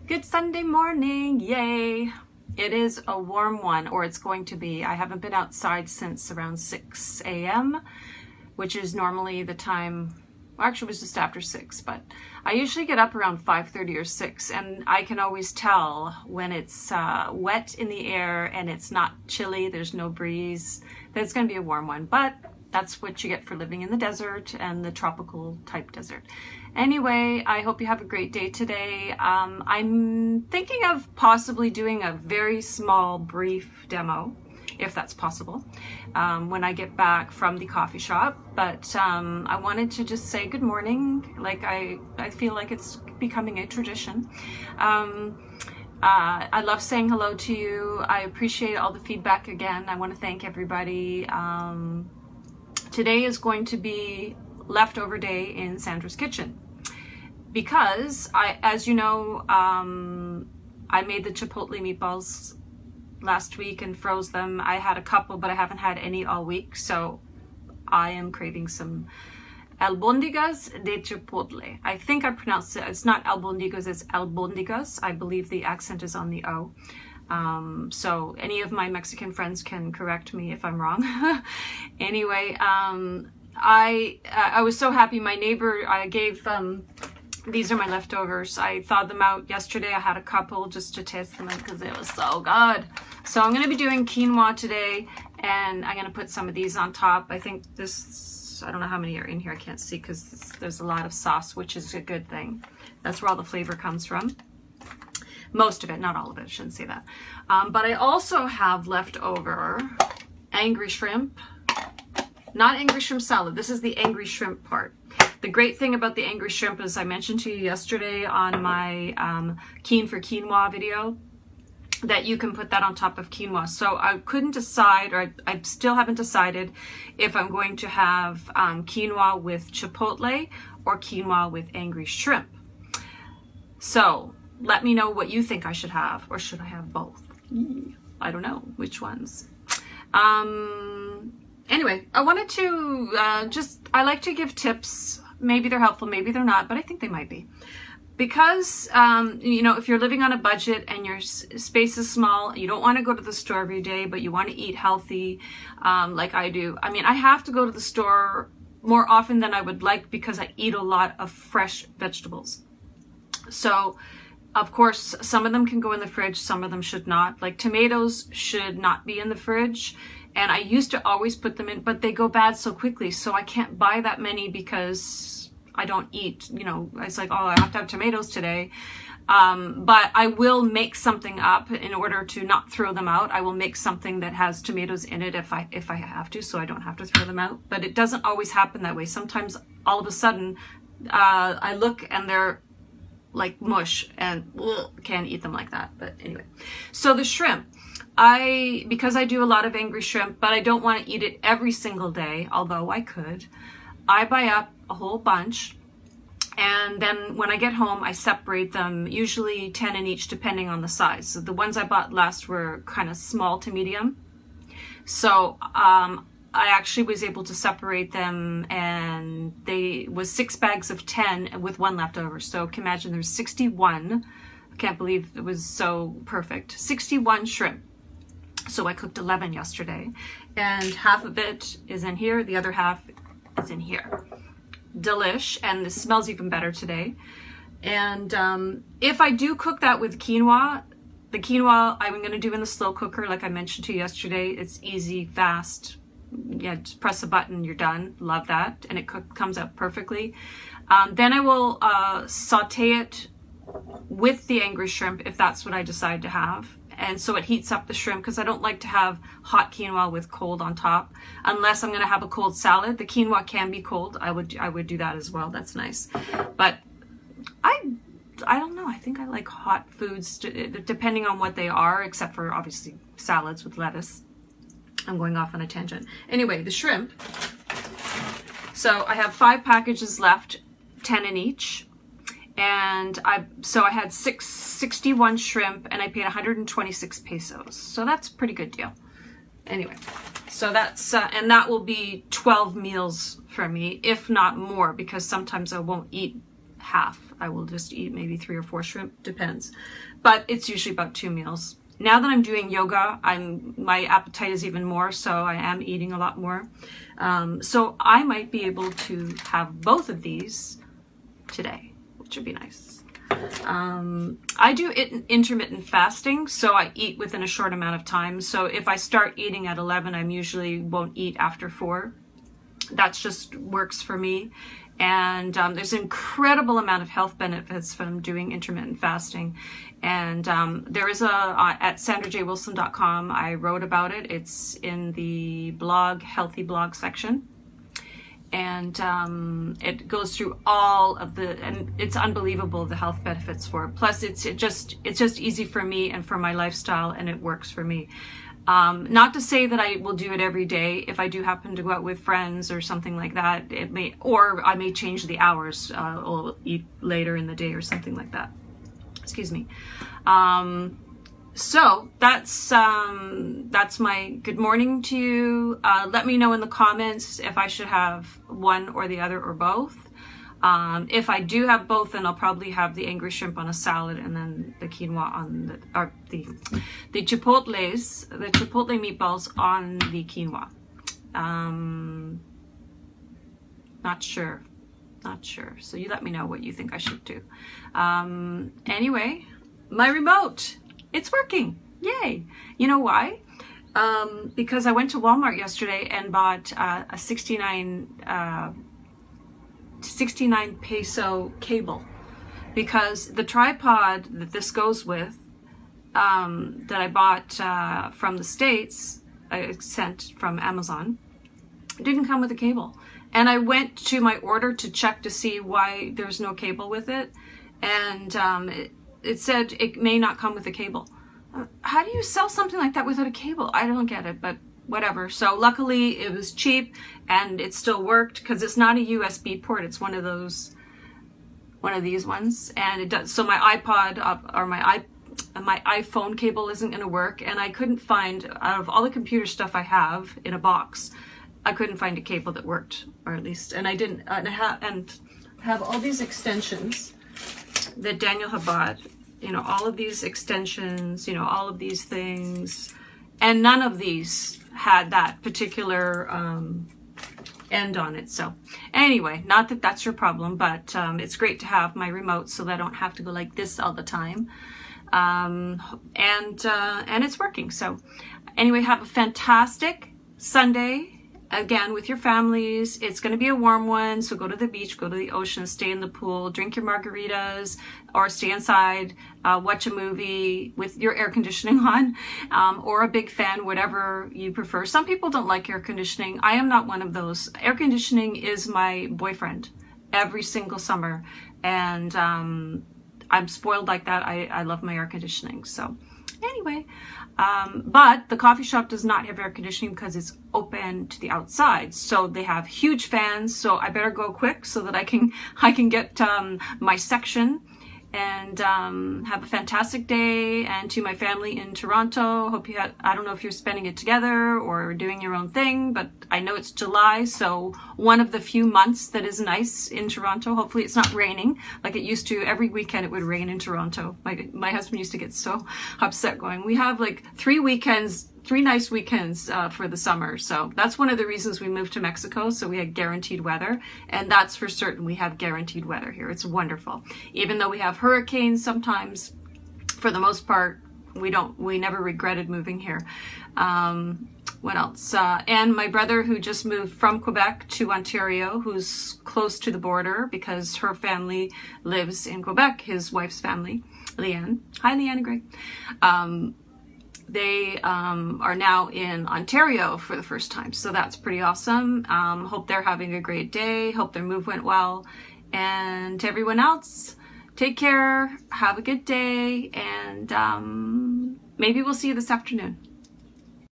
Good Sunday morning, yay! It is a warm one, or it's going to be. I haven't been outside since around 6 a.m., which is normally the time, well, actually it was just after 6, but I usually get up around 5:30 or 6, and I can always tell when it's wet in the air and it's not chilly, there's no breeze, that it's going to be a warm one, but that's what you get for living in the desert and the tropical type desert. Anyway, I hope you have a great day today. I'm thinking of possibly doing a very small, brief demo, if that's possible, when I get back from the coffee shop. But I wanted to just say good morning. Like I feel like it's becoming a tradition. I love saying hello to you. I appreciate all the feedback again. I want to thank everybody. Today is going to be leftover day in Sandra's kitchen because as you know, I made the chipotle meatballs last week and froze them. I had a couple, but I haven't had any all week, so I am craving some albondigas de chipotle. I think I pronounced it, it's not albondigas, it's albondigas. I believe the accent is on the O. So any of my Mexican friends can correct me if I'm wrong. Anyway, I was so happy. My neighbor, I gave, these are my leftovers. I thawed them out yesterday. I had a couple just to taste them because it was so good. So I'm going to be doing quinoa today, and I'm going to put some of these on top. I think this, I don't know how many are in here. I can't see because there's a lot of sauce, which is a good thing. That's where all the flavor comes from. Most of it, not all of it, I shouldn't say that. But I also have leftover angry shrimp. Not angry shrimp salad. This is the angry shrimp part. The great thing about the angry shrimp is I mentioned to you yesterday on my Keen for Quinoa video that you can put that on top of quinoa. So I couldn't decide, or I still haven't decided if I'm going to have quinoa with chipotle or quinoa with angry shrimp. So let me know what you think I should have, or should I have both? I don't know which ones. Anyway, I wanted to I like to give tips. Maybe they're helpful, maybe they're not, but I think they might be. Because, you know, if you're living on a budget and your space is small, you don't want to go to the store every day, but you want to eat healthy, like I do. I mean, I have to go to the store more often than I would like because I eat a lot of fresh vegetables. So, of course, some of them can go in the fridge, some of them should not. Like tomatoes should not be in the fridge. And I used to always put them in, but they go bad so quickly. So I can't buy that many because I don't eat, you know, it's like, oh, I have to have tomatoes today. But I will make something up in order to not throw them out. I will make something that has tomatoes in it if I have to, so I don't have to throw them out. But it doesn't always happen that way. Sometimes all of a sudden, I look and they're like mush and can't eat them like that. But anyway, so the shrimp, because I do a lot of angry shrimp, but I don't want to eat it every single day, although I could, I buy up a whole bunch, and then when I get home I separate them, usually 10 in each depending on the size. So the ones I bought last were kind of small to medium, so I actually was able to separate them, and they was 6 bags of 10 with one left over. So can imagine there's 61. I can't believe it was so perfect. 61 shrimp. So I cooked 11 yesterday, and half of it is in here, the other half is in here. Delish, and this smells even better today. And if I do cook that with quinoa, the quinoa I'm going to do in the slow cooker, like I mentioned to you yesterday. It's easy, fast. Yeah, just press a button, you're done. Love that, and it comes out perfectly. Then I will saute it with the angry shrimp if that's what I decide to have. And so it heats up the shrimp, because I don't like to have hot quinoa with cold on top unless I'm going to have a cold salad. The quinoa can be cold. I would do that as well. That's nice. But I don't know. I think I like hot foods depending on what they are, except for obviously salads with lettuce. I'm going off on a tangent. Anyway, the shrimp. So I have 5 packages left, 10 in each. And I had 61 shrimp, and I paid 126 pesos. So that's a pretty good deal. Anyway, so that's, and that will be 12 meals for me, if not more, because sometimes I won't eat half. I will just eat maybe 3 or 4 shrimp, depends. But it's usually about 2 meals. Now that I'm doing yoga, my appetite is even more, so I am eating a lot more. So I might be able to have both of these today, which would be nice. I do intermittent fasting, so I eat within a short amount of time. So if I start eating at 11, I usually won't eat after 4. That just works for me. And there's an incredible amount of health benefits from doing intermittent fasting. And there is at sandrajwilson.com, I wrote about it. It's in the blog, healthy blog section. And it goes through all of and it's unbelievable, the health benefits for it. Plus it's just easy for me and for my lifestyle, and it works for me. Not to say that I will do it every day. If I do happen to go out with friends or something like that, or I may change the hours, or eat later in the day or something like that. Excuse me. So that's my good morning to you. Let me know in the comments if I should have one or the other or both. If I do have both, then I'll probably have the angry shrimp on a salad and then the quinoa on the chipotle meatballs on the quinoa. Not sure. So you let me know what you think I should do. Anyway, my remote, it's working. Yay. You know why? Because I went to Walmart yesterday and bought a 69 peso cable, because the tripod that this goes with, that I bought from the States, sent from Amazon, didn't come with a cable. And I went to my order to check to see why there's no cable with it, and it said it may not come with a cable. How do you sell something like that without a cable? I don't get it, but whatever. So luckily it was cheap and it still worked, because it's not a USB port. It's one of these ones, and it does. So my iPod or my iPhone cable isn't going to work, and I couldn't find, out of all the computer stuff I have in a box, I couldn't find a cable that worked, or at least, and I didn't, and have all these extensions that Daniel had bought, all of these extensions, all of these things, and none of these had that particular end on it. So anyway, not that that's your problem, but it's great to have my remote so that I don't have to go like this all the time. And it's working. So anyway, have a fantastic Sunday. Again, with your families. It's going to be a warm one, so go to the beach, go to the ocean, stay in the pool, drink your margaritas, or stay inside, watch a movie with your air conditioning on, or a big fan, whatever you prefer. Some people don't like air conditioning. I am not one of those. Air conditioning is my boyfriend every single summer, and I'm spoiled like that. I love my air conditioning. So anyway, but the coffee shop does not have air conditioning because it's open to the outside. So they have huge fans. So I better go quick so that I can get my section, and have a fantastic day. And to my family in Toronto, hope you had, I don't know if you're spending it together or doing your own thing, but I know it's July, so one of the few months that is nice in Toronto. Hopefully it's not raining like it used to. Every weekend it would rain in Toronto. My husband used to get so upset going, we have like 3 nice weekends for the summer. So that's one of the reasons we moved to Mexico. So we had guaranteed weather, and that's for certain. We have guaranteed weather here. It's wonderful. Even though we have hurricanes sometimes, for the most part, we never regretted moving here. What else? And my brother, who just moved from Quebec to Ontario, who's close to the border because her family lives in Quebec, his wife's family, Leanne. Hi, Leanne and Greg. They are now in Ontario for the first time, so that's pretty awesome. Hope they're having a great day. Hope their move went well. And to everyone else, take care, have a good day, and maybe we'll see you this afternoon.